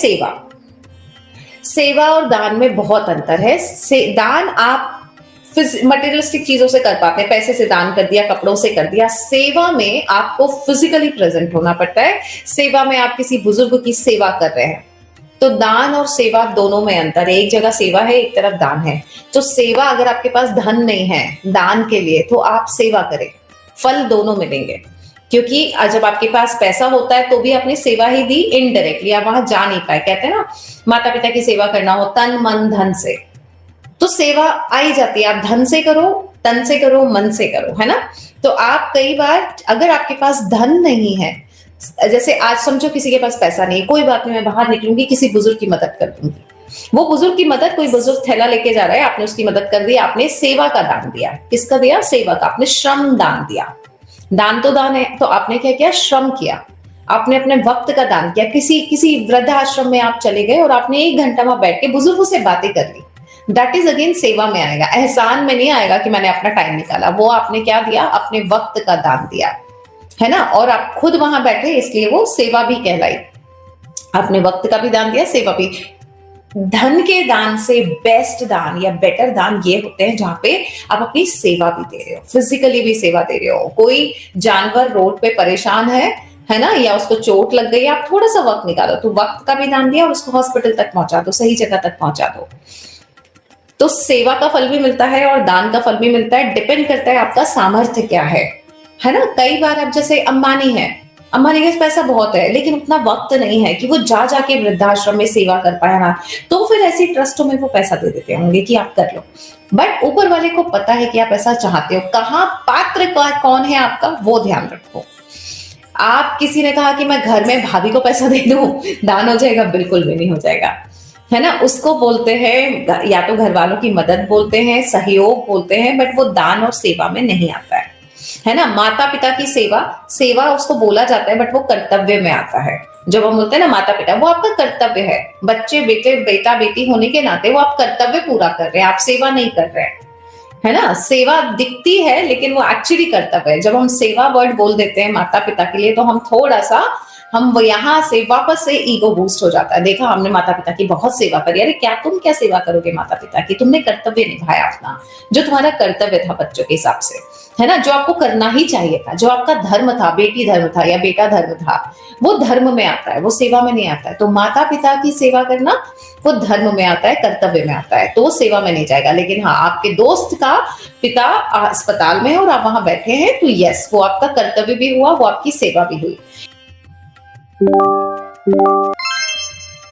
सेवा। सेवा और दान में बहुत अंतर है। दान आप मटेरियलिस्टिक चीजों से कर पाते हैं, पैसे से दान कर दिया, कपड़ों से कर दिया। सेवा में आपको फिजिकली प्रेजेंट होना पड़ता है। सेवा में आप किसी बुजुर्ग की सेवा कर रहे हैं। तो दान और सेवा दोनों में अंतर है। एक जगह सेवा है, एक तरफ दान है। तो सेवा, अगर आपके पास धन नहीं है दान के लिए, तो आप सेवा करें, फल दोनों मिलेंगे। क्योंकि जब आपके पास पैसा होता है तो भी आपने सेवा ही दी इनडायरेक्टली, आप वहां जा नहीं पाए। कहते हैं ना, माता पिता की सेवा करना हो तन मन धन से, तो सेवा आई जाती है। आप धन से करो, तन से करो, मन से करो, है ना। तो आप कई बार, अगर आपके पास धन नहीं है, जैसे आज समझो किसी के पास पैसा नहीं, कोई बात नहीं, मैं बाहर निकलूंगी, किसी बुजुर्ग की मदद कर दूंगी। वो बुजुर्ग की मदद, कोई बुजुर्ग थैला लेके जा रहा है, आपने उसकी मदद कर दी, आपने सेवा का दान दिया। किसका दिया? सेवा का। आपने श्रम दान दिया। दान तो दान है, तो आपने क्या किया? श्रम किया। आपने अपने वक्त का दान किया। किसी वृद्धाश्रम में आप चले गए और आपने 1 घंटा वहां बैठ के बुजुर्गों से बातें कर ली। दैट इज अगेन सेवा में आएगा। एहसान में नहीं आएगा कि मैंने अपना टाइम निकाला। वो आपने क्या दिया? अपने वक्त का दान दिया, है ना। और आप खुद वहां बैठे, इसलिए वो सेवा भी कहलाई। आपने वक्त का भी दान दिया, सेवा भी। धन के दान से बेस्ट दान या बेटर दान ये होते हैं जहां पे आप अपनी सेवा भी दे रहे हो, फिजिकली भी सेवा दे रहे हो। कोई जानवर रोड पे परेशान है ना, या उसको चोट लग गई, आप थोड़ा सा वक्त निकालो, तो वक्त का भी दान दिया और उसको हॉस्पिटल तक पहुंचा दो, सही जगह तक पहुंचा दो। तो सेवा का फल भी मिलता है और दान का फल भी मिलता है। डिपेंड करता है आपका सामर्थ्य क्या है ना। कई बार आप, जैसे अंबानी है, अंबानी के पास पैसा बहुत है लेकिन उतना वक्त नहीं है कि वो जा जाके वृद्धाश्रम में सेवा कर पाए ना, तो फिर ऐसी ट्रस्टों में वो पैसा दे देते होंगे कि आप कर लो। बट ऊपर वाले को पता है कि आप ऐसा चाहते हो, कहाँ पात्र कौन है आपका, वो ध्यान रखो। आप, किसी ने कहा कि मैं घर में भाभी को पैसा दे दूं, दान हो जाएगा? बिल्कुल भी नहीं हो जाएगा, है ना। उसको बोलते हैं, या तो घर वालों की मदद बोलते हैं, सहयोग बोलते हैं, बट वो दान और सेवा में नहीं आता है ना। माता पिता की सेवा, सेवा उसको बोला जाता है, बट वो कर्तव्य में आता है। जब हम बोलते हैं ना माता पिता, वो आपका कर्तव्य है। बच्चे, बेटा बेटी होने के नाते वो आप कर्तव्य पूरा कर रहे हैं, आप सेवा नहीं कर रहे हैं, है ना। सेवा दिखती है लेकिन वो एक्चुअली कर्तव्य है। जब हम सेवा वर्ड बोल देते हैं माता पिता के लिए, तो हम थोड़ा सा, हम यहाँ से वापस से ईगो बूस्ट हो जाता है। देखा, हमने माता पिता की बहुत सेवा करी। अरे क्या तुम क्या सेवा करोगे माता पिता की? तुमने कर्तव्य निभाया अपना, जो तुम्हारा कर्तव्य था बच्चों के हिसाब से, है ना, जो आपको करना ही चाहिए था, जो आपका धर्म था, बेटी धर्म था या बेटा धर्म था, वो धर्म में आता है, वो सेवा में नहीं आता है। तो माता पिता की सेवा करना वो धर्म में आता है, कर्तव्य में आता है, तो वो सेवा में नहीं जाएगा। लेकिन हाँ, आपके दोस्त का पिता अस्पताल में है और आप वहां बैठे हैं, तो यस, वो आपका कर्तव्य भी हुआ, वो आपकी सेवा भी हुई।